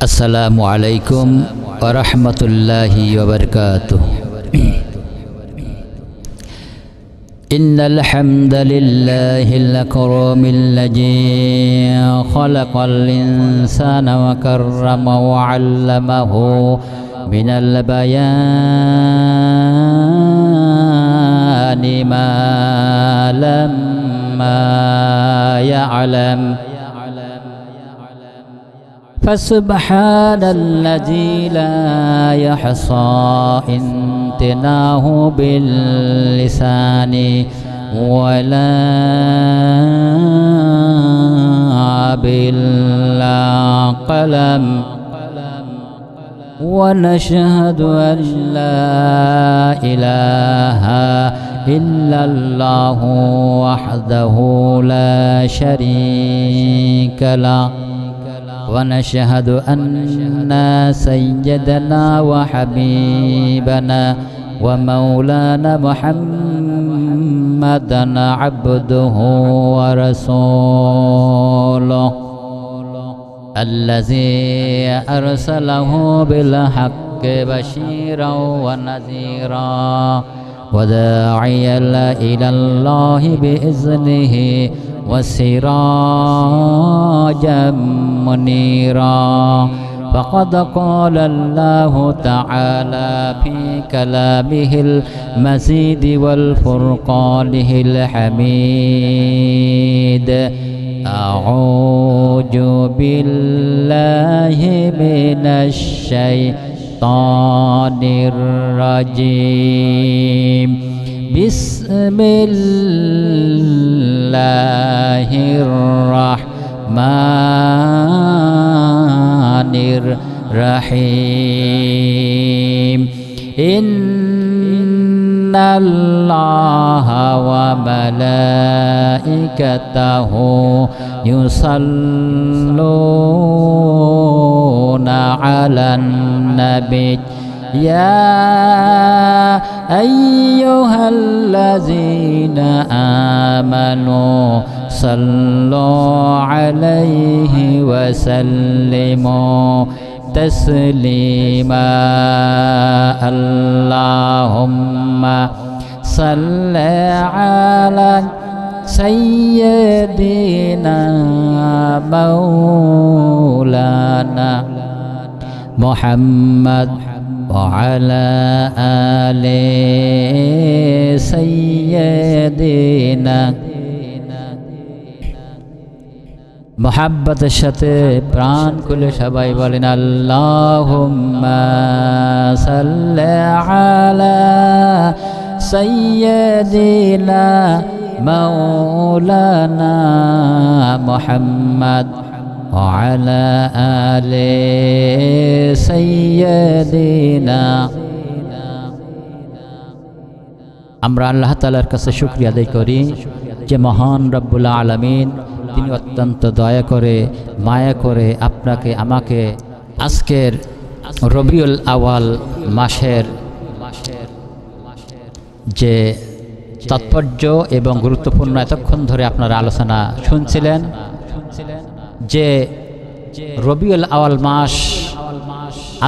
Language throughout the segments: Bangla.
আসসালামু আলাইকুম ওয়া রাহমাতুল্লাহি ওয়া বারাকাতুহু। ইন্নাল হামদালিল্লাহিল কারীমিল্লাযী খালাকাল ইনসানা ওয়া কাররামাহু ওয়া 'allamaহু মিনাল বায়ানি মা লাম يعلم فسبحان الذي لا يحصى امتناه باللسان ولا بالقلم ونشهد أن لا إله إلا الله وحده لا شريك له ونشهد أن سيدنا وحبيبنا ومولانا محمدا عبده ورسوله الذي أرسله بالحق بشيرا ونذيرا وداعيا إلى الله بإذنه وسراجا منيرا فقد قال الله تعالى في كلامه المزيد والفرقانه الحميد أعوذ بالله من الشيطان الرجيم بسم الله الرحمن الرحيم إن الله وملائكته يصلون على النبي يا أيها الذين آمنوا صلوا عليه وسلموا تسليما اللهم صل على سيدنا مولانا محمد وعلى آل سيدنا মোহাব্বতের সাথে প্রাণ খুলে সবাই বলেন আল্লাহুম্মা সাল্লি আলা সাইয়্যিদিনা মাওলানা মুহাম্মদ وعلى آل سيدنا আমরা আল্লাহ তাআলার কাছে শুকরিয়া আদায় করি যে মহান রব্বুল আলামিন তিনি অত্যন্ত দয়া করে মায়া করে আপনাকে আমাকে আজকের রবিউল আওয়াল মাসের যে তাৎপর্য এবং গুরুত্বপূর্ণ এতক্ষণ ধরে আপনারা আলোচনা শুনছিলেন যে রবিউল আওয়াল মাস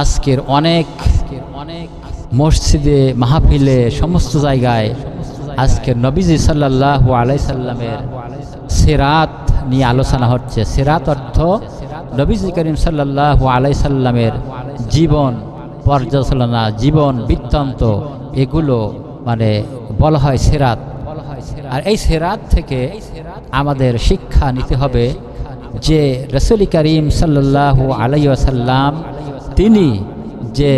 আজকের অনেক মসজিদে মাহফিলে সমস্ত জায়গায় আজকের নবীজি সাল্লাল্লাহু আলাইহি সাল্লামের সিরাত নিয়ে আলোচনা হচ্ছে। সিরাত অর্থ নবীজি করিম সাল্লাল্লাহু আলাইহি সাল্লামের জীবন পর্যালোচনা, জীবন বৃত্তান্ত, এগুলো মানে বলা হয় সিরাত। আর এই সিরাত থেকে আমাদের শিক্ষা নিতে হবে যে রাসূল করিম সাল্লাল্লাহু আলাইহি ওয়াসাল্লাম তিনি যে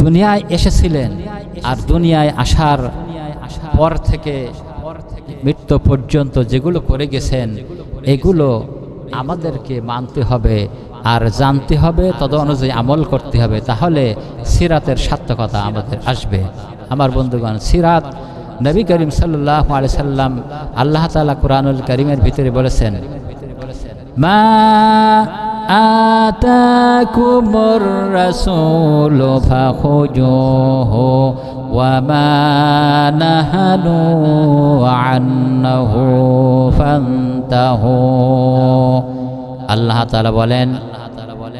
দুনিয়ায় এসেছিলেন আর দুনিয়ায় আসার পর থেকে মৃত্যু পর্যন্ত যেগুলো করে গেছেন এগুলো আমাদেরকে মানতে হবে আর জানতে হবে, তদ অনুযায়ী আমল করতে হবে, তাহলে সিরাতের সার্থকতা আমাদের আসবে। আমার বন্ধুগণ, সিরাত নবী করিম সাল্লাল্লাহু আলাইহি সাল্লাম আল্লাহ তাআলা কুরআনুল কারীমের ভিতরে বলেছেন মা আতাকুমুর রাসূলু ফাখুজুহু ওয়া মা নাহানু আনহু ফান্তাহু। আল্লাহ তাআলা বলেন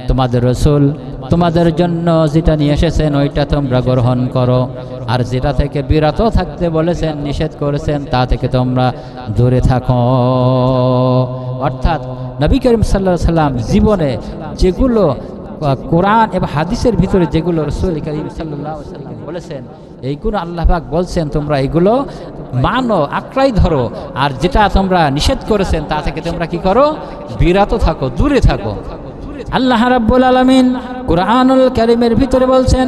তোমাদের রসুল তোমাদের জন্য যেটা নিয়ে এসেছেন ওইটা তোমরা গ্রহণ করো, আর যেটা থেকে বিরত থাকতে বলেছেন, নিষেধ করেছেন, তা থেকে তোমরা দূরে থাকো। অর্থাৎ নবী করিম সাল্লাল্লাহু আলাইহি সাল্লাম জীবনে যেগুলো কোরআন এবং হাদিসের ভিতরে যেগুলো রাসূল করিম সাল্লাল্লাহু আলাইহি সাল্লাম বলেছেন, এইগুলো আল্লাহ পাক বলছেন তোমরা এগুলো মানো, আঁকড়াই ধরো, আর যেটা তোমরা নিষেধ করেছেন তা থেকে তোমরা কি করো, বিরত থাকো, দূরে থাকো। আল্লাহ রাব্বুল আলামিন কুরআনুল কারীমের ভিতরে বলছেন,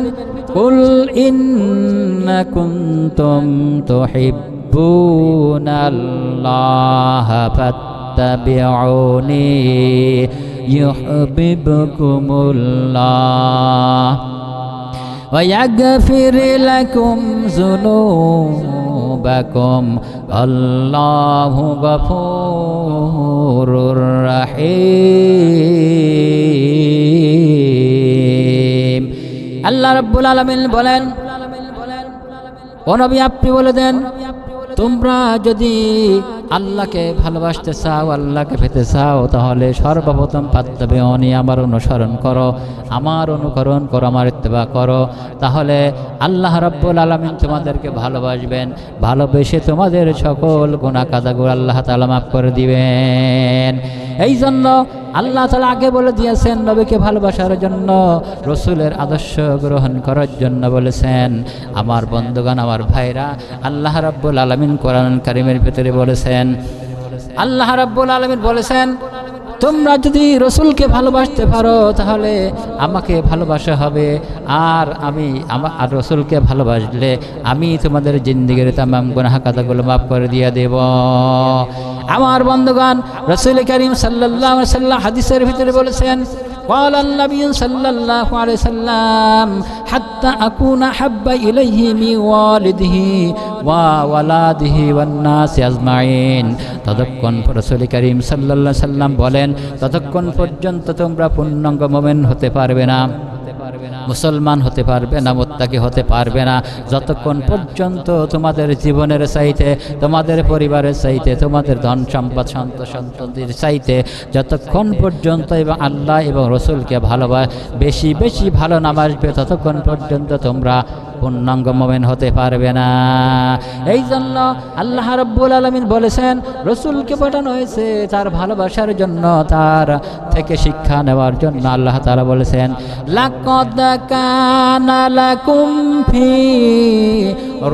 কুল ইন্না কুনতুম তুহিব্বুনাল্লাহা ফাত্তাবিউনি يحببكمullah ويغفر لكم ذنوبكم الله غفور رحيم। আল্লাহ রাব্বুল আলামিন বলেন, ও নবী আপনি বলে দেন, তোমরা যদি আল্লাহকে ভালোবাসতে চাও, আল্লাহকে পেতে চাও, তাহলে সর্বপ্রথম ফাত্তাবিউনি, আমার অনুসরণ করো, আমার অনুকরণ করো, আমার ইত্তেবা করো, তাহলে আল্লাহ রাব্বুল আলামিন তোমাদেরকে ভালোবাসবেন, ভালোবেসে তোমাদের সকল গুনাহ কাযাগুলো আল্লাহ তাআলা মাফ করে দিবেন। এই জন্য আল্লাহ তাআলা আগে বলে দিয়েছেন নবীকে ভালোবাসার জন্য, রসুলের আদর্শ গ্রহণ করার জন্য বলেছেন। আমার বন্ধুগণ, আমার ভাইরা, আল্লাহ রাব্বুল আলামিন কোরআনুল কারীমের ভিতরে বলেছেন, আল্লাহ রাব্বুল আলামিন বলেছেন, তোমরা যদি রসুলকে ভালোবাসতে পারো তাহলে আমাকে ভালোবাসা হবে, আর আমি আর রসুলকে ভালোবাসলে আমি তোমাদের জিন্দেগির তামাম গুনাহ কাযাগুলো মাফ করে দিয়ে দেব। আমার বন্ধুগণ, রাসূল করিম সাল্লাল্লাহু আলাইহি ওয়াসাল্লাম হাদিসের ভিতরে বলেছেন, قال النبي صلى الله عليه وسلم حتى أكون أحب إليه من والده وولده والناس أجمعين। ততক্ষণ রাসূল করিম সাল্লাল্লাহু আলাইহি ওয়াসাল্লাম বলেন, ততক্ষণ পর্যন্ত তোমরা পূর্ণাঙ্গ মুমিন হতে পারবে না, মুসলমান হতে পারবে না, মুত্তাকি হতে পারবে না, যতক্ষণ পর্যন্ত তোমাদের জীবনের চাইতে, তোমাদের পরিবারের চাইতে, তোমাদের ধন সম্পদ সন্তানদের চাইতে যতক্ষণ পর্যন্ত এবং আল্লাহ এবং রসুলকে বেশি বেশি ভালো নামাজবে, ততক্ষণ পর্যন্ত তোমরা পূর্ণাঙ্গ মুমিন হতে পারবে না। এই জন্য আল্লাহ রাব্বুল আলামিন বলেছেন, রসুলকে পাঠানো হয়েছে তার ভালোবাসার জন্য, তার থেকে শিক্ষা নেওয়ার জন্য। আল্লাহ তাআলা বলেছেন, লাকাদ কানা লাকুম ফি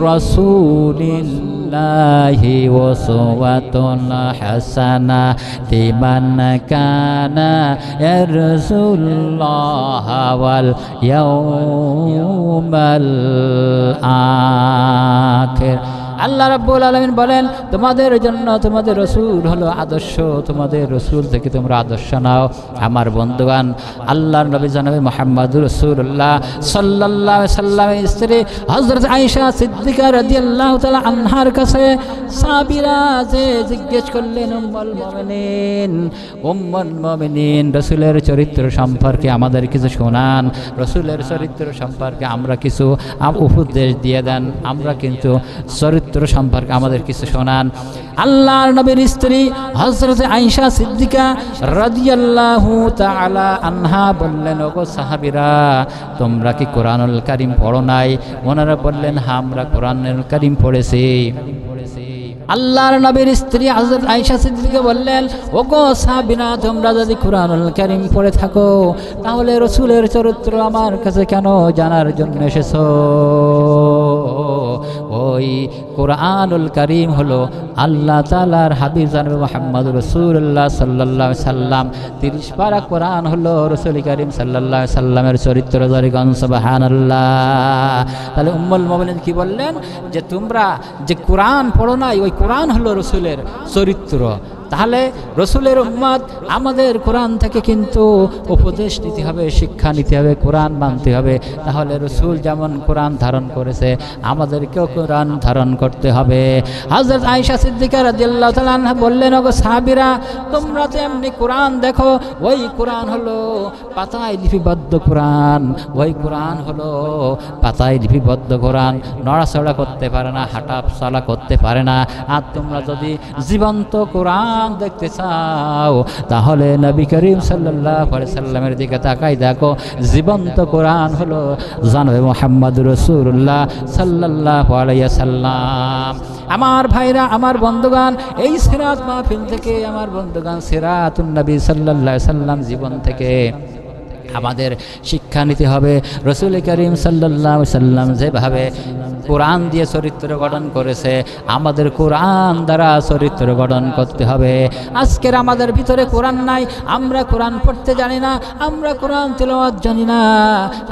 রাসূলিল্লাহি উসওয়াতুন হাসানাহ লিমান কানা ইয়ারজুল্লাহা ওয়াল ইয়াউমাল আখির। আল্লাহ রাব্বুল আলামিন বলেন, তোমাদের জন্য তোমাদের রসুল হলো আদর্শ, তোমাদের রসুল থেকে তোমরা আদর্শ নাও। আমার বন্ধুগণ, আল্লাহর নবী জনাবে মুহাম্মদুর রাসূলুল্লাহ সাল্লাল্লাহু আলাইহি সাল্লামের স্ত্রী হযরত আয়েশা সিদ্দিকা রাদিয়াল্লাহু তাআলা আনহার কাছে সাহাবীরা যে জিজ্ঞেস করলেন, উম্মুল মুমিনিন, রসুলের চরিত্র সম্পর্কে আমাদের কিছু শোনান, রসুলের চরিত্র সম্পর্কে আমরা কিছু উপদেশ দিয়ে দেন, আমরা কিন্তু চরিত্র সম্পর্কে আমাদের কিছু শোনান। আল্লাহর নবীর স্ত্রী হযরত আয়েশা সিদ্দিকা রাদিয়াল্লাহু তাআলা আনহা বললেন, ওগো সাহাবীরা, তোমরা কি কোরআনুল কারীম পড়ো নাই? ওনারা বললেন, হ্যাঁ, আমরা কোরআনুল কারীম পড়েছি। আল্লাহর নবীর স্ত্রী হযরত আয়েশা সিদ্দিকা বললেন, ওগো সাহাবীরা, তোমরা যদি কোরআনুল কারীম পড়ে থাকো তাহলে রসুলের চরিত্র আমার কাছে কেন জানার জন্য এসেছো? ওই কোরআনুল কারীম হলো আল্লাহ তাআলার হাবিব জনাবে মুহাম্মদ রাসূলুল্লাহ সাল্লাল্লাহু আলাইহি সাল্লাম, 30 পারা কোরআন হলো রাসূল করিম সাল্লাল্লাহু আলাইহি সাল্লামের চরিত্র। জরিগান সুবহানাল্লাহ। তাহলে উম্মুল মুমিনিন কি বললেন, যে তোমরা যে কোরআন পড়ো নাই, ওই কোরআন হলো রসুলের চরিত্র। তাহলে রসুলের উম্মত আমাদের কোরআন থেকে কিন্তু উপদেশ নিতে হবে, শিক্ষা নিতে হবে, কোরআন মানতে হবে। তাহলে রসুল যেমন কোরআন ধারণ করেছে আমাদেরকেও কোরআন ধারণ করতে হবে। হযরত আয়েশা সিদ্দিকা রাদিয়াল্লাহু তাআলা আনহা বললেন, ওগো সাহাবীরা, তোমরা তো এমনি কোরআন দেখো, ওই কোরআন হলো পাতায় লিপিবদ্ধ কোরআন, ওই কোরআন হলো পাতায় লিপিবদ্ধ কোরআন, নড়াচড়া করতে পারে না, হাঁটা চলা করতে পারে না। আর তোমরা যদি জীবন্ত কোরআন কোরআন দেখতে চাও তাহলে নবী করিম সাল্লাল্লাহু আলাইহি সাল্লামের দিকে তাকাই দেখো, জীবন্ত কোরআন হলো জনাবে মুহাম্মদ রাসূলুল্লাহ সাল্লাল্লাহু আলাইহি সাল্লাম। আমার ভাইরা, আমার বন্ধুগণ, এই সিরাত মাহফিল থেকে, আমার বন্ধুগণ, সিরাতুন নবী সাল্লাল্লাহু আলাইহি সাল্লাম জীবন থেকে আমাদের শিক্ষা নিতে হবে। রাসূল করিম সাল্লাল্লাহু আলাইহি সাল্লাম যেভাবে কোরআন দিয়ে চরিত্র গঠন করেছে, আমাদের কোরআন দ্বারা চরিত্র গঠন করতে হবে। আজকের আমাদের ভিতরে কোরআন নাই, আমরা কোরআন পড়তে জানি না, আমরা কোরআন তেলাওয়াত জানি না।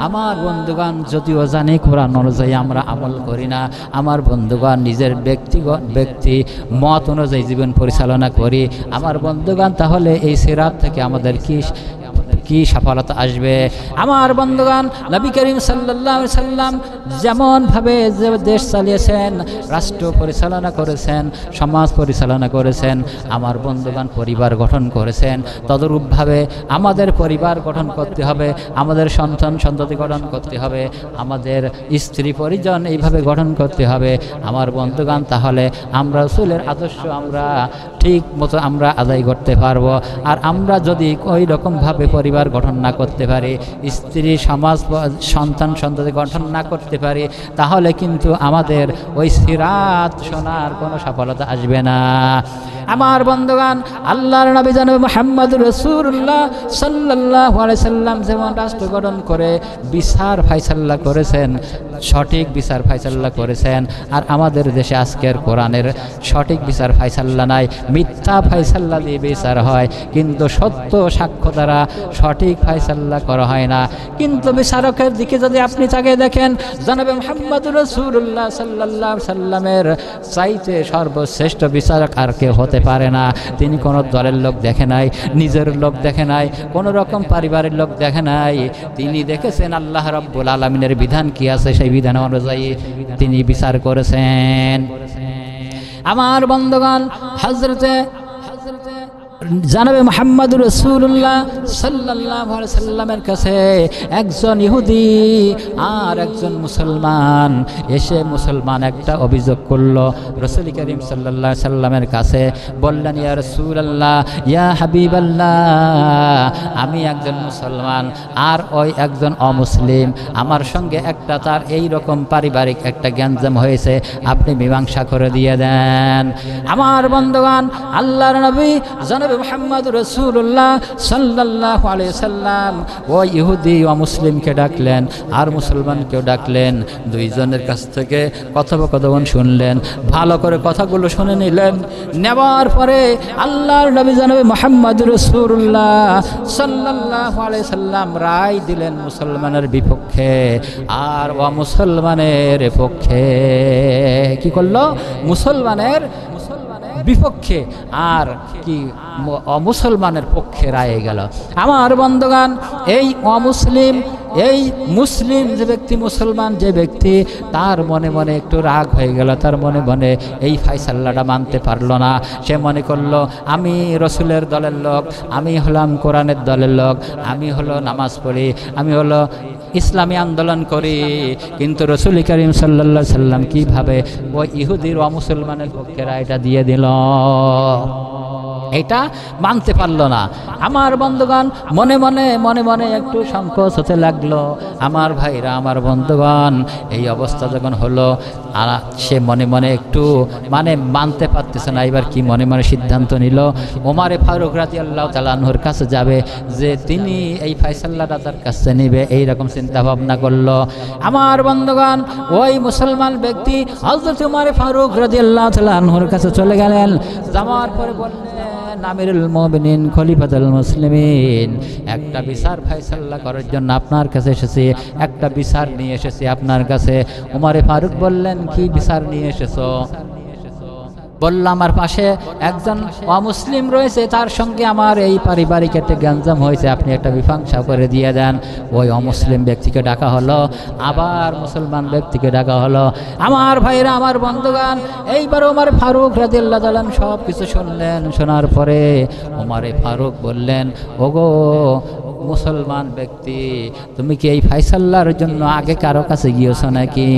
আমার বন্ধুগণ, যদিও জানি কোরআন অনুযায়ী আমরা আমল করি না। আমার বন্ধুগণ, নিজের ব্যক্তি মত অনুযায়ী জীবন পরিচালনা করি। আমার বন্ধুগণ, তাহলে এই সিরাত থেকে আমাদের কি সফলতা আসবে? আমার বন্ধুগণ, নবী করিম সাল্লাল্লাহু আলাইহি সাল্লাম যেমনভাবে যে দেশ চালিয়েছেন, রাষ্ট্র পরিচালনা করেছেন, সমাজ পরিচালনা করেছেন, আমার বন্ধুগণ পরিবার গঠন করেছেন, তদরূপভাবে আমাদের পরিবার গঠন করতে হবে, আমাদের সন্ততি গঠন করতে হবে, আমাদের স্ত্রী পরিজন এইভাবে গঠন করতে হবে। আমার বন্ধুগণ, তাহলে আমরা রাসূলের আদর্শ আমরা ঠিক মতো আমরা আদায় করতে পারবো। আর আমরা যদি ওই রকমভাবে পরিবার গঠন না করতে পারি, স্ত্রী সমাজ সন্ততি গঠন না করতে পারি, তাহলে কিন্তু আমাদের ওই সিরাত শোনার কোনো সফলতা আসবে না। আমার বন্ধুগণ, আল্লাহর নবী জনাব মুহাম্মদ রাসূলুল্লাহ সাল্লাল্লাহু আলাইহি সাল্লাম যেমন রাষ্ট্র গঠন করে বিচার ফায়সালা করেছেন, সঠিক বিচার ফায়সালা করেছেন। আর আমাদের দেশে আজকের কোরআনের সঠিক বিচার ফায়সালা নাই, মিথ্যা ফায়সালা দিয়ে বিচার হয়, কিন্তু সত্য সাক্ষ্য দ্বারা সঠিক ফায়সালা করা হয় না। কিন্তু বিচারকের দিকে যদি আপনি তাকিয়ে দেখেন, জনাবে মুহাম্মদ রাসূলুল্লাহ সাল্লাল্লাহু আলাইহি সাল্লামের চাইতে সর্বশ্রেষ্ঠ বিচারক আর কেউ হতে পারে না। তিনি কোনো দলের লোক দেখে নাই, নিজের লোক দেখে নাই, কোনো রকম পারিবারিক লোক দেখে নাই। তিনি দেখেছেন আল্লাহ রাব্বুল আলামিনের বিধান কি আছে, সেই বিধান অনুযায়ী তিনি বিচার করেছেন। আমার বন্ধুগণ, হযরতে জনাবে মুহাম্মদ রাসূলুল্লাহ সাল্লাল্লাহু আলাইহি সাল্লামের কাছে একজন ইহুদি আর একজন মুসলমান এসে মুসলমান একটা অভিযোগ করলো রাসূল করিম সাল্লাল্লাহু আলাইহি সাল্লামের কাছে। বললেন, ইয়া রাসূলুল্লাহ, ইয়া হাবিবাল্লাহ, আমি একজন মুসলমান আর ওই একজন অমুসলিম, আমার সঙ্গে একটা তার এই রকম পারিবারিক একটা গ্যাঞ্জাম হয়েছে, আপনি মীমাংসা করে দিয়ে দেন। আমার বন্ধুগণ, আল্লাহর নবী জনাবে মুহাম্মদ রাসূলুল্লাহ সাল্লাল্লাহু আলাইহি সাল্লাম ওই ইহুদি ও মুসলিমকে ডাকলেন আর মুসলমানকেও ডাকলেন। দুইজনের কাছ থেকে কথোপকথন শুনলেন, ভালো করে কথাগুলো শুনে নিলেন। নেওয়ার পরে আল্লাহর নবী জনাবে মুহাম্মদ রাসূলুল্লাহ সাল্লাল্লাহু আলাইহি সাল্লাম রায় দিলেন মুসলমানের বিপক্ষে আর মুসলমানের পক্ষে। কি করলো? মুসলমানের বিপক্ষে আর কি অমুসলমানের পক্ষে রায় গেল। আমার বন্ধুগণ, এই অমুসলিম এই মুসলিম যে ব্যক্তি, মুসলমান যে ব্যক্তি, তার মনে মনে একটু রাগ হয়ে গেল, তার মনে মনে এই ফায়সালাটা মানতে পারলো না। সে মনে করলো আমি রসুলের দলের লোক, আমি হলাম কোরআনের দলের লোক, আমি হলো নামাজ পড়ি, আমি হলো ইসলামী আন্দোলন করি, কিন্তু রাসূল করিম সাল্লাল্লাহু আলাইহি সাল্লাম কিভাবে ওই ইহুদির ও মুসলমানের পক্ষে রায়টা দিয়ে দিল, এটা মানতে পারলো না। আমার বন্ধুগণ, মনে মনে একটু সংকোচ হতে লাগলো। আমার ভাইরা, আমার বন্ধুগণ, এই অবস্থা যখন হলো, সে মনে মনে একটু মানতে পারতেছে না। এবার কি মনে মনে সিদ্ধান্ত নিল, ওমরে ফারুক রাদিয়াল্লাহু তাআলা আনহুর কাছে যাবে, যে তিনি এই ফায়সালাটা তার কাছে নেবে, এইরকম চিন্তা ভাবনা করলো। আমার বন্ধুগণ, ওই মুসলমান ব্যক্তি হযরত ওমরে ফারুক রাদিয়াল্লাহু তাআলা আনহুর কাছে চলে গেলেন। যাওয়ার পরে বললেন, আমিরুল মুমিনিন, খলিফাতুল মুসলিমিন, একটা বিচার ফায়সালা করার জন্য আপনার কাছে এসেছি, একটা বিচার নিয়ে এসেছি আপনার কাছে। ওমরে ফারুক বললেন, কি বিচার নিয়ে এসেছো? বলল, আমার পাশে একজন অমুসলিম রয়েছে, তার সঙ্গে আমার এই পারিবারিক একটা গ্যাঞ্জাম হয়েছে, আপনি একটা মীমাংসা করে দিয়ে দেন। ওই অমুসলিম ব্যক্তিকে ডাকা হলো, আবার মুসলমান ব্যক্তিকে ডাকা হলো। আমার ভাইরা, আমার বন্ধুগণ, এইবার ওমরে ফারুক রাদিয়াল্লাহু তাআলা সব কিছু শুনলেন। শোনার পরে ওমরে ফারুক বললেন, ওগো মুসলমান ব্যক্তি, তুমি কি এই ফাইসাল্লার জন্য আগে কারো কাছে গিয়েছো নাকি?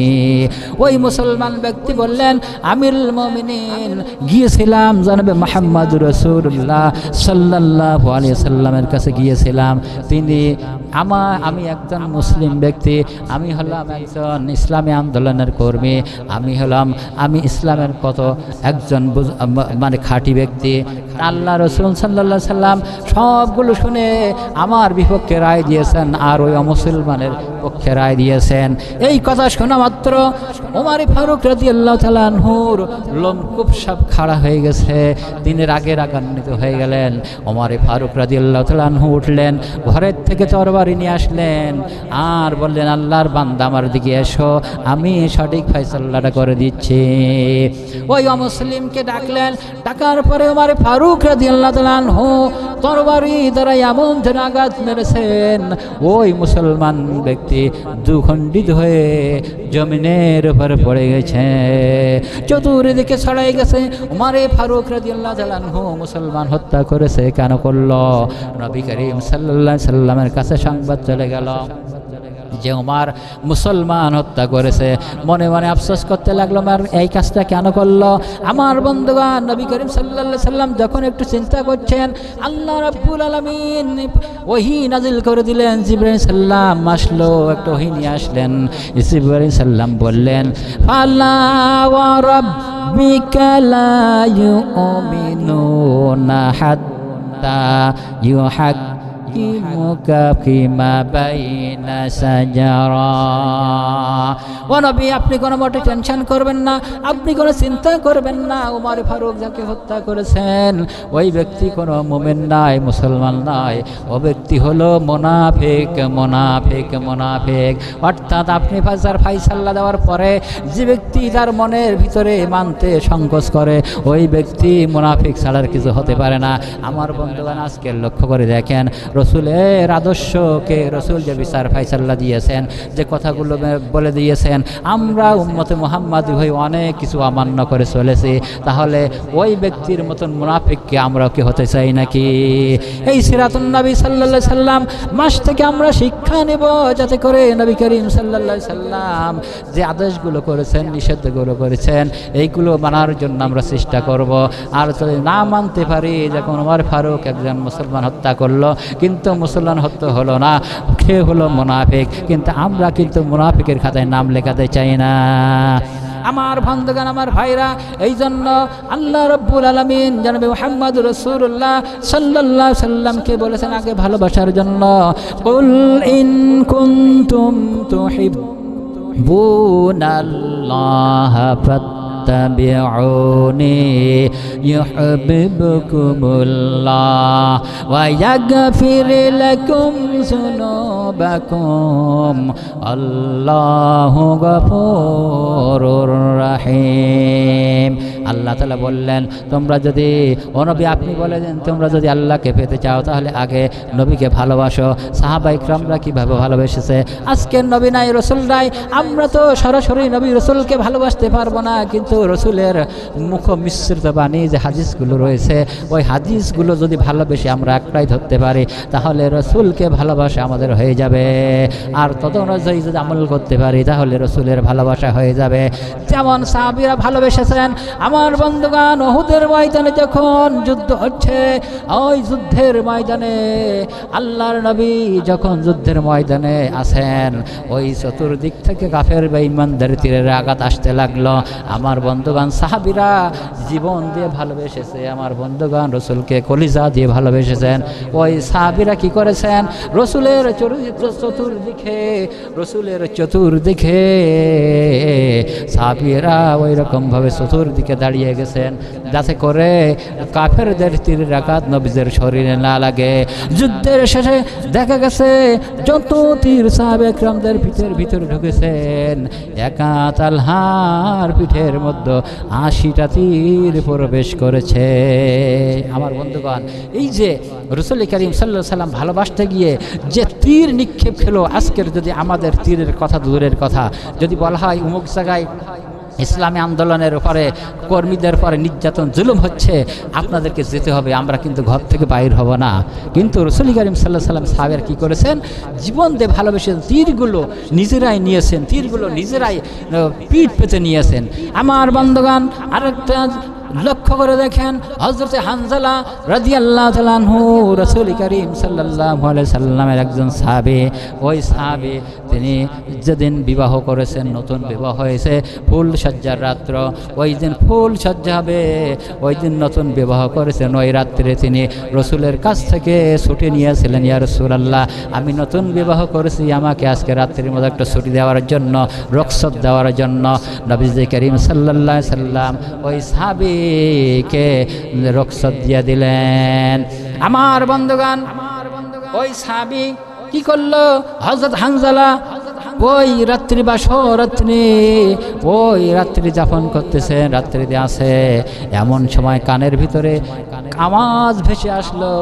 ওই মুসলমান ব্যক্তি বললেন, আমিরুল মুমিনিন, গিয়েছিলাম জনাবে মুহাম্মদুর রাসূলুল্লাহ সাল্লাল্লাহু আলাইহি সাল্লামের কাছে গিয়েছিলাম। তিনি আমি একজন মুসলিম ব্যক্তি, আমি হলাম একজন ইসলামী আন্দোলনের কর্মী, আমি ইসলামের কত একজন মানে খাঁটি ব্যক্তি। আল্লাহ রাসূল সাল্লাল্লাহু আলাইহি সাল্লাম সবগুলো শুনে আমার বিপক্ষে রায় দিয়েছেন আর ওই অমুসলমানের পক্ষে রায় দিয়েছেন। এই কথা শোনা মাত্র ওমর ফারুক রাদিয়াল্লাহু তাআলা আনহুর লোমকূপ সব খাড়া হয়ে গেছে, তিনি রাগে রাগান্বিত হয়ে গেলেন। ওমর ফারুক রাদিয়াল্লাহু তাআলা আনহু উঠলেন, ঘরের থেকে তরবারি নিয়ে আসলেন আর বললেন, আল্লাহর বান্দা আমার দিকে এসো, আমি সঠিক ফয়সালাটা করে দিচ্ছি। ওই অমুসলিমকে ডাকলেন, ডাকার পরে ওমর ফারুক রাদিয়াল্লাহু তাআলা আনহু তরবারি দ্বারা এমন ধরে আঘাত মেরেছেন, ওই মুসলমান ব্যক্তি দুখণ্ডিত হয়ে জমিনের উপরে পড়ে গেছে, চতুর্দিকে ছড়াই গেছে। ওমর ফারুক রাদিয়াল্লাহু তাআলা আনহু মুসলমান হত্যা করেছে, কেন করলো? নবী করিম সাল্লাল্লাহু আলাইহি সাল্লামের কাছে সংবাদ চলে গেল যে ওমর মুসলমান হত্যা করেছে। মনে মনে আফসোস করতে লাগলো, আমার এই কাজটা কেন করলো? আমার বন্ধুগণ, নবী করিম সাল্লাল্লাহু আলাইহি সাল্লাম যখন একটু চিন্তা করছেন, আল্লাহ রাব্বুল আলামিন ওহী নাজিল করে দিলেন। জিবরাইল সাল্লাম আসলো, একটা ওহী নিয়ে আসলেন। জিবরাইল সাল্লাম বললেন, ফালা ওয়া রাব্বিকা লা ইউমিনুনা হাত্তা ইউহাক্কিমুকা ফিমা বাইনা সাজারা। ও নবী, আপনি কোনো মোটে টেনশন করবেন না, আপনি কোনো চিন্তা করবেন না। ওমর ফারুক যাকে হত্যা করেছেন ওই ব্যক্তি কোনো মুমিন নয়, মুসলমান নয়, ও ব্যক্তি হলো মুনাফিক। অর্থাৎ আপনি ফায়সালা দেওয়ার পরে যে ব্যক্তি তার মনের ভিতরে মানতে সংকোচ করে, ওই ব্যক্তি মুনাফিক ছাড়ার কিছু হতে পারে না। আমার বন্ধুগণ, আজকে লক্ষ্য করে দেখেন, রসুলের আদর্শকে, রসুল যে বিচার ফায়সালা দিয়েছেন, যে কথাগুলো বলে দিয়েছেন, আমরা উম্মতে মুহাম্মাদি হয়ে অনেক কিছু অমান্য করে চলেছি। তাহলে ওই ব্যক্তির মতন মুনাফিককে আমরা কি হতে চাই নাকি? এই সিরাতুন নবী সাল্লাল্লাহু আলাইহি সাল্লাম মাস থেকে আমরা শিক্ষা নেব, যাতে করে নবী করিম সাল্লাল্লাহু আলাইহি সাল্লাম যে আদেশগুলো করেছেন, নিষেধগুলো করেছেন, এইগুলো মানার জন্য আমরা চেষ্টা করব। আর যদি না মানতে পারি, যখন ওমর ফারুক একজন মুসলমান হত্যা করলো, কিন্তু মুসলমান হত্যা হলো না, সে হলো মুনাফিক, কিন্তু আমরা কিন্তু মুনাফিকের খাতায় নাম লেখাতে চাই না। আমার বন্ধুগণ, আমার ভাইরা, এই জন্য আল্লাহ রাব্বুল আলামিন জনাবে মুহাম্মদুর রাসূলুল্লাহ সাল্লাল্লাহু আলাইহি সাল্লামকে বলেছেন আগে ভালোবাসার জন্য, কুল ইন কুনতুম তুহিব্বুনাল্লাহা ফাত্তাবিউনি ইউহিব্বুকুমুল্লাহ ওয়া ইয়াগফির লাকুম যুনুবাকুম আল্লাহু গফুরুর রাহিম। আল্লাহ তাআলা বললেন, তোমরা যদি, ও নবী আপনি বলে দেন, তোমরা যদি আল্লাহকে পেতে চাও তাহলে আগে নবীকে ভালোবাসো। সাহাবায়ে কেরামরা কিভাবে ভালোবেসেছে, আজকের নবী নাই, রসুল নাই, আমরা তো সরাসরি নবী রসুলকে ভালোবাসতে পারবো না, কিন্তু রসুলের মুখ মিশ্রিত বাণী যে হাদিসগুলো রয়েছে, ওই হাদিসগুলো যদি ভালোবেসে আমরা একটাই ধরতে পারি, তাহলে রসুলকে ভালোবাসা আমাদের হয়ে যাবে। আর তদ অনুযায়ী যদি আমল করতে পারি, তাহলে রসুলের ভালোবাসা হয়ে যাবে। যেমন সাহাবীরা ভালোবেসেছেন। আমার বন্ধুগণ, উহুদের ময়দানে যখন যুদ্ধ হচ্ছে, ওই যুদ্ধের ময়দানে আল্লাহর নবী যখন যুদ্ধের ময়দানে আছেন, ওই চতুর্দিক থেকে কাফের বেঈমানদের তীরের আঘাত আসতে লাগলো। আমার বন্ধুগণ, সাহাবীরা জীবন দিয়ে ভালোবেসেছে, আমার বন্ধুগণ রসুলকে কলিজা দিয়ে ভালোবেসেছেন। ওই সাহাবীরা কি করেছেন, রসুলের চতুর্দিকে সাহাবীরা ওই রকমভাবে চতুর্দিকে দাঁড়িয়ে গেছেন, যাতে করে কাফেরদের তীরের আঘাত নবীদের শরীরে না লাগে। যুদ্ধের শেষে দেখা গেছে যত তীর সাহাবে একরামদের পিঠের ভিতরে ঢুকেছেন, একা তালহার পিঠের মধ্যে 80টা তীর প্রবেশ করেছে। আমার বন্ধুগণ, এই যে রসুল করিম সাল্লাল্লাহু আলাইহি সাল্লাম ভালোবাসতে গিয়ে যে তীর নিক্ষেপ খেলো, আজকের যদি আমাদের তীরের কথা, দূরের কথা যদি বলা হয়, অমুক জায়গায় ইসলামী আন্দোলনের উপরে কর্মীদের পরে নির্যাতন জুলুম হচ্ছে, আপনাদেরকে যেতে হবে, আমরা কিন্তু ঘর থেকে বাইর হব না। কিন্তু রাসূল করিম সাল্লাল্লাহু আলাইহি ওয়াসাল্লাম সাহাবারা কি করেছেন, জীবন দিয়ে ভালোবেসেছেন, তীরগুলো নিজেরাই নিয়েছেন, তীরগুলো নিজেরাই পিঠ পেতে নিয়েছেন। আমার বন্ধুগণ, আরেকটা লক্ষ্য করে দেখেন, হযরতে হানজালা রাদিয়াল্লাহু তাআলা আনহু রাসূল করিম সাল্লাল্লাহু আলাইহি সাল্লামের একজন সাহাবী। ওই সাহাবী তিনি যেদিন বিবাহ করেছেন, নতুন বিবাহ হয়েছে, ফুল সজ্জার রাত্র, ওই দিন ফুল সজ্জা হবে, ওই দিন নতুন বিবাহ করেছেন। ওই রাত্রে তিনি রসুলের কাছ থেকে ছুটি নিয়েছিলেন, ইয়া রাসূলুল্লাহ, আমি নতুন বিবাহ করেছি, আমাকে আজকে রাত্রির মধ্যে একটা ছুটি দেওয়ার জন্য, রুখসত দেওয়ার জন্য নবী করিম সাল্লাল্লাহু আলাইহি সাল্লাম ওই সাহাবীকে রুখসত দিয়ে দিলেন। আমার বন্ধুগণ, ওই সাহাবী কি করলো, হযরত হানজালা ওই রাত্রি বাসরাত্রি ওই রাত্রি যাপন করতেছেন, রাত্রিতে আছে, এমন সময় কানের ভিতরে আওয়াজ ভেসে আসলো,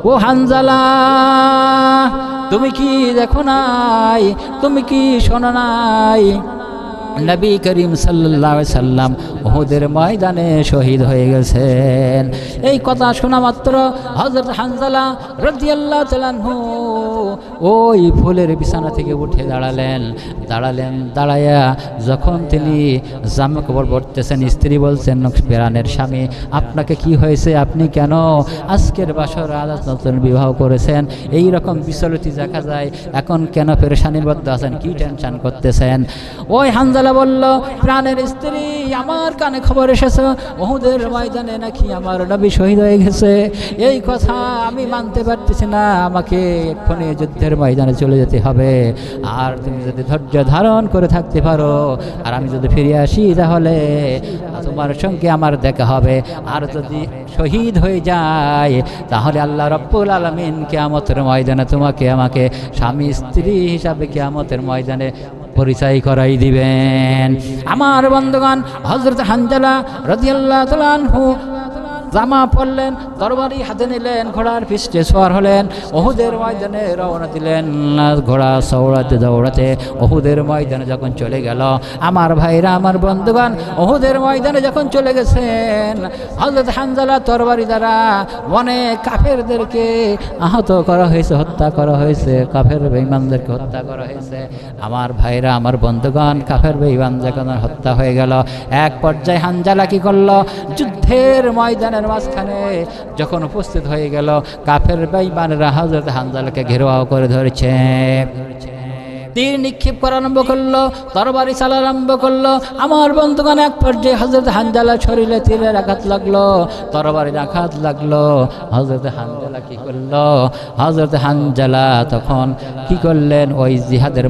ও হানজালা, তুমি কি দেখো নাই, তুমি কি শোনো নাই, নবী করিম সাল্লাল্লাহু আলাইহি সাল্লাম উহুদের ময়দানে শহীদ হয়ে গেছেন। এই কথা শোনা মাত্র হযরত হানজালা রাদিয়াল্লাহু তাআলা আনহু ওই ফুলের বিছানা থেকে উঠে দাঁড়ালেন। দাঁড়াইয়া যখন তিনি জামা কাপড় পরতেছেন, স্ত্রী বলছেন, প্রাণের স্বামী, আপনাকে কি হয়েছে, আপনি কেন আজকের বাসর রাত নতুন বিবাহ করেছেন, এই রকম বিচলিত দেখা যায়, এখন কেন পেরেশানির মধ্যে আছেন, কি টেনশন করতেছেন? ওই হানজালা বলল, প্রাণের স্ত্রী, আমার কানে খবর এসেছে উহুদের ময়দানে নাকি আমার নবী শহীদ হয়ে গেছে। এই কথা আমি মানতে পারতেছি না, আমাকে এক্ষুনি যুদ্ধের ময়দানে চলে যেতে হবে। আর তুমি যদি ধৈর্য ধারণ করে থাকতে পারো, আর আমি যদি ফিরে আসি, তাহলে তোমার সঙ্গে আমার দেখা হবে। আর যদি শহীদ হয়ে যায়, তাহলে আল্লাহ রাব্বুল আলামিন কিয়ামতের ময়দানে তোমাকে আমাকে স্বামী স্ত্রী হিসাবে কিয়ামতের ময়দানে পরিচয় করাই দিবেন। আমার বন্ধুগণ, হযরত হানজালা রাদিয়াল্লাহু তাআলা আনহু জামা পরলেন, তরবারি হাতে নিলেন, ঘোড়ার পিষ্টে সওয়ার হলেন, উহুদের ময়দানে রওনা দিলেন। ঘোড়া দৌড়াতে দৌড়াতে উহুদের ময়দানে যখন চলে গেল, আমার ভাইরা, আমার বন্ধুগণ, উহুদের ময়দানে যখন চলে গেছেন, হযরত হানজালা তরবারি দ্বারা অনেক কাফেরদেরকে আহত করা হয়েছে, হত্যা করা হয়েছে, কাফের বেঈমানদেরকে হত্যা করা হয়েছে। আমার ভাইরা, আমার বন্ধুগণ, কাফের বেঈমান যখন হত্যা হয়ে গেল, এক পর্যায়ে হানজালা কি করলো, যুদ্ধের ময়দানে মাঝখানে যখন উপস্থিত হয়ে গেল, কাফের বেঈমানরা হযরত হানজালাকে ঘেরাও করে ধরেছে, তীর নিক্ষেপ করা আরম্ভ করলো, তরবারি চালা আরম্ভ করলো। আমার বন্ধুগণ, এক পর্যায়ে হযরত হানজালা শরীরে তীরের আঘাত লাগলো, তরবারির আঘাত লাগলো। হযরত হানজালা কি করলো, হযরত হানজালা তখন কি করলেন, ওই জিহাদের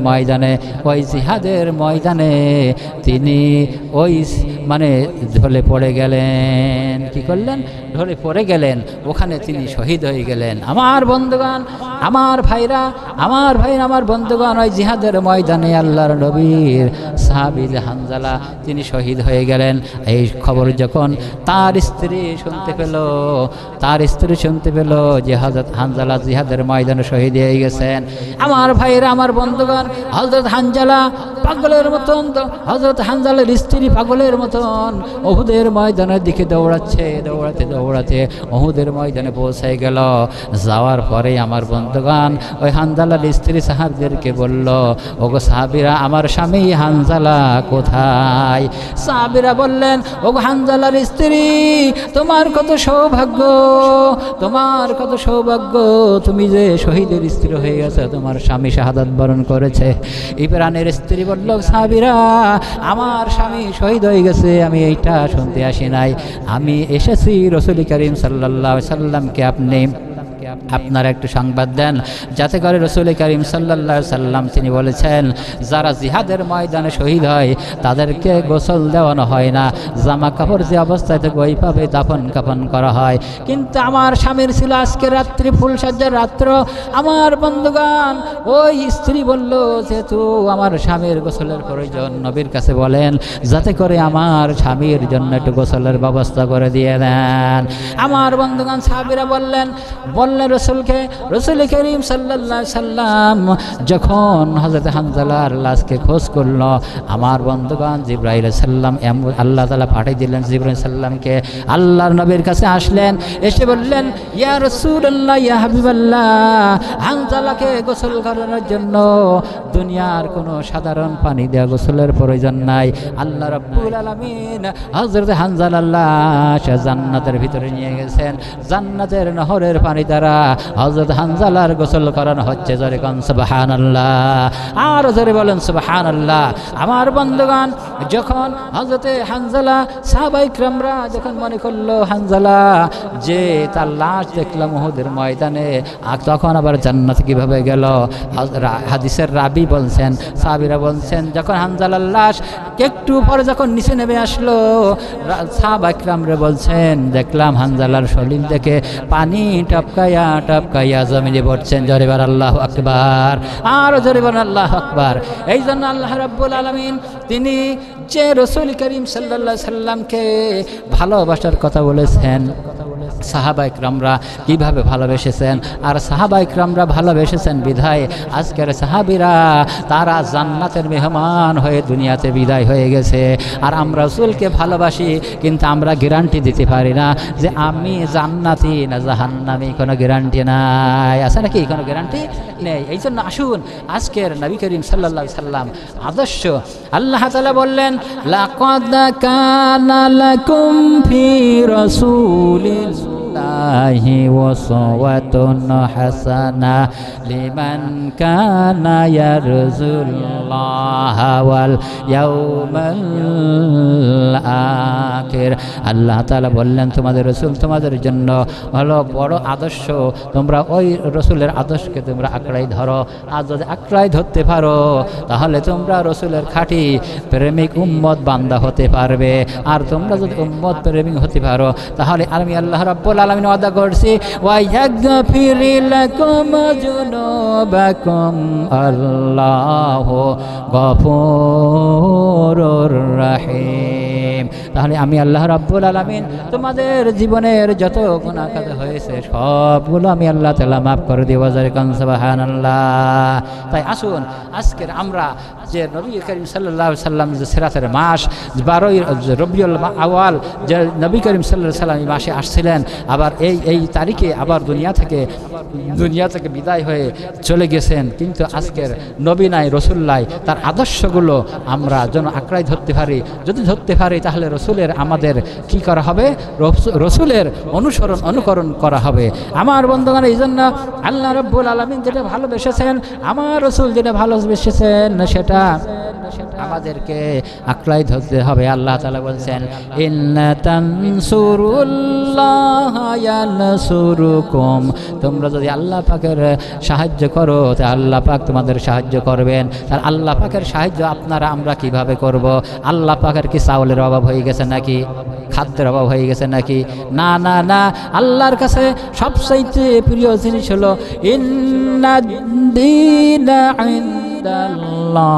ময়দানে তিনি ওই ঢলে পড়ে গেলেন। কি করলেন, ঢলে পড়ে গেলেন, ওখানে তিনি শহীদ হয়ে গেলেন। আমার বন্ধুগণ, আমার ভাইরা, আমার বন্ধুগণ, ওই জিহাদের ময়দানে আল্লাহর নবীর সাহাবী হানজালা তিনি শহীদ হয়ে গেলেন। এই খবর যখন তার স্ত্রী শুনতে পেল যে হযরত হানজালা জিহাদের ময়দানে শহীদ হয়ে গেছেন, আমার ভাইরা, আমার বন্ধুগণ, হযরত হানজালা পাগলের মতন, হযরত হানজালার স্ত্রী পাগলের মতন উহুদের ময়দানের দিকে দৌড়াচ্ছে, দৌড়াতে উহুদের ময়দানে পৌঁছে গেল। যাওয়ার পরে আমার বন্ধুগণ, ওই হানজালার স্ত্রী সাহাবীদেরকে বলল, ওগো সাহাবীরা, আমার স্বামী হানজালা কোথায়? সাহাবীরা বললেন, ওগো হানজালার স্ত্রী, তোমার কত সৌভাগ্য, তুমি যে শহীদের স্ত্রী হয়ে গেছে, তোমার স্বামী শাহাদাত বরণ করেছে। ইব্রানের স্ত্রী বলল, সাহাবীরা, আমার স্বামী শহীদ হয়ে গেছে, আমি এইটা শুনতে আসি নাই, আমি এসেছি রাসূল করিম সাল্লাল্লাহু আলাইহি সাল্লামকে আপনার একটু সংবাদ দেন, যাতে করে রাসূল করিম সাল্লাল্লাহু আলাইহি সাল্লাম তিনি বলেছেন, যারা জিহাদের ময়দানে শহীদ হয় তাদেরকে গোসল দেওয়ানো হয় না, জামা কাপড় যে অবস্থায় থাকে ওইভাবে দাফন কাফন করা হয়। কিন্তু আমার স্বামীর ছিল আজকে রাত্রি ফুলসজ্জার রাত্র। আমার বন্ধুগণ, ওই স্ত্রী বলল, যেহেতু আমার স্বামীর গোসলের প্রয়োজন, নবীর কাছে বলেন যাতে করে আমার স্বামীর জন্য একটু গোসলের ব্যবস্থা করে দিয়ে দেন। আমার বন্ধুগণ, সাহাবীরা বললেন বললেন রসুলকে, রসুল করিম সাল্লাল্লাহু আলাইহি সাল্লাম যখন হযরত হানজালার লাশকে খোঁজ করল, আমার বন্ধুগণ জিবরাইল সাল্লাম আল্লাহ তাআলা পাঠিয়ে দিলেন জিবরাইল সাল্লামকে। আল্লাহর নবীর কাছে আসলেন, এসে বললেন ইয়া রাসূলুল্লাহ ইয়া হাবিবাল্লাহ, হানজালাকে গোসল করানোর জন্য দুনিয়ার কোনো সাধারণ পানি দেওয়া গোসলের প্রয়োজন নাই। আল্লাহ রাব্বুল আলামিন হযরত হানজালার লাশ জান্নাতের ভিতরে নিয়ে গেছেন, জান্নাতের নহরের পানি দ্বারা হযরত হানজালার গোসল করানো হচ্ছে। জোরে কোন সুবহানাল্লাহ, আর জোরে বলেন সুবহানাল্লাহ। আমার বন্ধুগণ, যখন হযরতে হানজালা সাহাবায়ে কিরামরা যখন মনে করলো হানজালা যে তার লাশ দেখলাম উহুদের ময়দানে, আর তখন আবার জান্নাতে কিভাবে গেল? হাদিসের রাবি বলছেন, সাহাবীরা বলছেন, যখন হানজালার লাশ একটু পরে যখন নিচে নেমে আসলো, সাহাবায়ে কিরামরা বলছেন দেখলাম হানজালার শরীর থেকে পানি টপকাইয়া টপকাইয়া জমিনে পড়ছেন। জোরে বলেন আল্লাহু আকবার, আর জোরে বলেন আল্লাহু আকবার। এই জন্য আল্লাহ রাব্বুল আলামিন তিনি যে রাসূল করিম সাল্লাল্লাহু আলাইহি সাল্লামকে ভালোবাসার কথা বলেছেন, সাহাবায়ে কিরামরা কিভাবে ভালোবেসেছেন, আর সাহাবায়ে কিরামরা ভালোবেসেছেন বিধায় আজকের সাহাবীরা তারা জান্নাতের মেহমান হয়ে দুনিয়াতে বিদায় হয়ে গেছে। আর আমরা রাসূলকে ভালোবাসি, কিন্তু আমরা গ্যারান্টি দিতে পারি না যে আমি জান্নাতি না জাহান্নামী, কোনো গ্যারান্টি নাই। আছে নাকি? কোনো গ্যারান্টি নেই। এই জন্য আসুন আজকের নবী করিম সাল্লাল্লাহু আলাইহি সাল্লাম আদর্শ আল্লাহ তাআলা বললেন লাকাদ কানা লাকুম ফি রাসূলিল্লাহি উসওয়াতুন হাসানাহ লিমান কানা ইয়ারজুল্লাহা ওয়াল ইয়াউমাল আখির। আল্লাহ তাআলা বললেন তোমাদের রাসূল তোমাদের জন্য হলো বড় আদর্শ, তোমরা ওই রাসূলের আদর্শকে তোমরা আঁকড়াই ধরো। আর যদি আঁকড়াই ধরতে পারো তাহলে তোমরা রাসূলের খাঁটি প্রেমিক উম্মত বান্দা হতে পারবে। আর তোমরা যদি উম্মত প্রেমিক হতে পারো তাহলে আমি আল্লাহ রাব্বুল আলামিন ওয়াদা করছি ওয়া ইয়াগফির লাকুম যুনুবাকুম আল্লাহু গফুরুর রাহিম। তাহলে আমি আল্লাহ রাব্বুল আলামিন তোমাদের জীবনের যত গুনাহ কাজ হয়েছে সবগুলো আমি আল্লাহ তাআলা মাফ করে দেব। সুবহানাল্লাহ। তাই আসুন আজকের আমরা যে নবী করিম সাল্লাল্লাহু আলাইহি সাল্লাম যে সিরাতের মাস 12ই রবিউল আউয়াল যে নবী করিম সাল্লাল্লাহু আলাইহি সাল্লাম মাসে আসছিলেন, আবার এই তারিখে আবার দুনিয়া থেকে বিদায় হয়ে চলে গেছেন, কিন্তু আজকের নবী নাই রসুল নাই, তার আদর্শগুলো আমরা যেন আঁকড়াই ধরতে পারি। যদি ধরতে পারি তাহলে রসুলের আমাদের কি করা হবে? রসুলের অনুকরণ করা হবে। আমার বন্ধুগণ, এই জন্য আল্লাহ রাব্বুল আলামিন যেটা ভালোবেসেছেন, আমার রসুল যেটা ভালোবেসেছেন সেটা আমাদেরকে আঁকড়াই ধরতে হবে। আল্লাহ তাআলা বলছেন ইন্না তানসুরুল্লাহা ইয়ানসুরুকুম, তোমরা যদি আল্লাহ পাকের সাহায্য করো তা আল্লাহ পাক তোমাদের সাহায্য করবেন। আর আল্লাহ পাকের সাহায্য আমরা কিভাবে করব? আল্লাহ পাকের কি চাউলের অভাব হয়ে গেছে নাকি? খাদ্যের অভাব হয়ে গেছে নাকি? না না না, আল্লাহর কাছে সবচাইতে প্রিয় জিনিস হলো ইন্নাদ-দীনা ইনদাল্লাহিল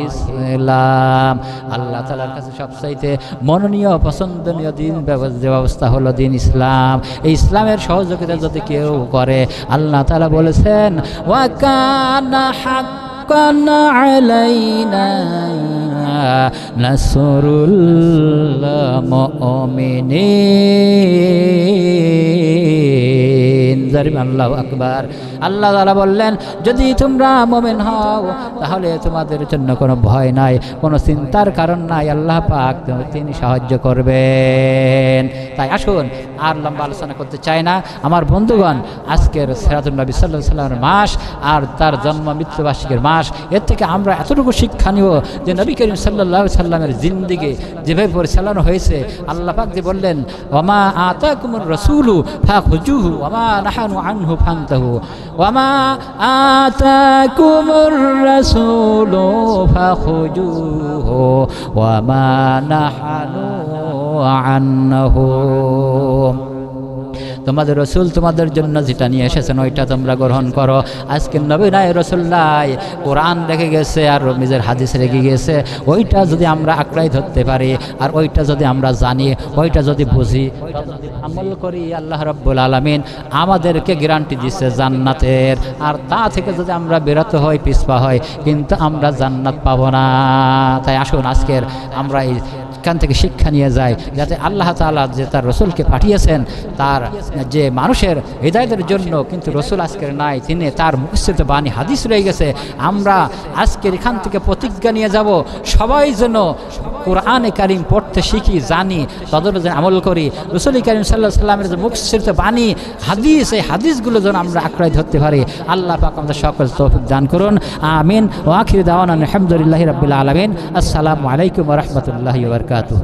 ইসলাম। আল্লাহ তাআলার কাছে সবচাইতে মনোনীয় পছন্দনীয় দিন ব্যবস্থা হলো দিন ইসলাম। এই ইসলামের সহযোগিতা যদি কেউ করে, আল্লাহ তাআলা বলেছেন ওয়া কানা হাক্কান আলাইনা নাসরুল মুমিনিন। আল্লাহু আকবার। আল্লাহ তাআলা বললেন যদি তোমরা মুমিন হও তাহলে তোমাদের জন্য কোনো ভয় নাই, কোনো চিন্তার কারণ নাই, আল্লাহ পাক তিনি সাহায্য করবেন। তাই আসুন আর লম্বা আলোচনা করতে চাই না আমার বন্ধুগণ, আজকের সিরাতুন নবী সাল্লাল্লাহু আলাইহি সাল্লামের মাস আর তার জন্ম মৃত্যুবার্ষিকীর মাস, এর থেকে আমরা এতটুকু শিক্ষা নিব যে নবী করিম সাল্লাল্লাহু আলাইহি সাল্লামের জিন্দেগি যেভাবে পরিচালনা হয়েছে, আল্লাহ পাক যে বললেন ওয়ামা আতাকুমুর রাসূলু ফাখুজুহু ওয়ামা নাহানু আনহু ফান্তাহু ওয়ামা আতাকুমুর রাসূলু ফাখুজুহু ওয়ামা নাহানু আনহু। তোমাদের রসুল তোমাদের জন্য যেটা নিয়ে এসেছেন ওইটা তোমরা গ্রহণ করো। আজকে নবী নাই, রসুল নাই, কোরআন রেখে গেছে আর নিজের হাদিস রেখে গেছে, ওইটা যদি আমরা আঁকড়াই ধরতে পারি আর ওইটা যদি আমরা জানি, ওইটা যদি বুঝি, আমল করি, আল্লাহ রাব্বুল আলামিন আমাদেরকে গ্যারান্টি দিচ্ছে জান্নাতের। আর তা থেকে যদি আমরা বিরত হই, পিছপা হই, কিন্তু আমরা জান্নাত পাবো না। তাই আসুন আজকের আমরা এখান থেকে শিক্ষা নিয়ে যাই, যাতে আল্লাহ তাআলা যে তার রসুলকে পাঠিয়েছেন তার যে মানুষের হৃদায়তের জন্য, কিন্তু রসুল আজকের নাই, তিনি তার মুখস্থিত বাণী হাদিস রয়ে গেছে। আমরা আজকের এখান থেকে প্রতিজ্ঞা নিয়ে যাব, সবাই যেন কোরআনে কারিম পড়তে শিখি, জানি, তদনুযায়ী আমল করি। রসুল কারিম সাল্লাল্লাহু আলাইহি সাল্লামের যে মুখস্থিত বাণী হাদিস, এই হাদিসগুলো যেন আমরা আঁকড়াই ধরতে পারি। আল্লাহ পাক আমাদের সকল তৌফিক দান করুন, আমিন। ওয়া আখিরু দাওয়ানা আলহামদুলিল্লাহি রাব্বিল আলামিন। আসসালামু আলাইকুম ওয়া রাহমাতুল্লাহি ওয়া বারাকাতুহু।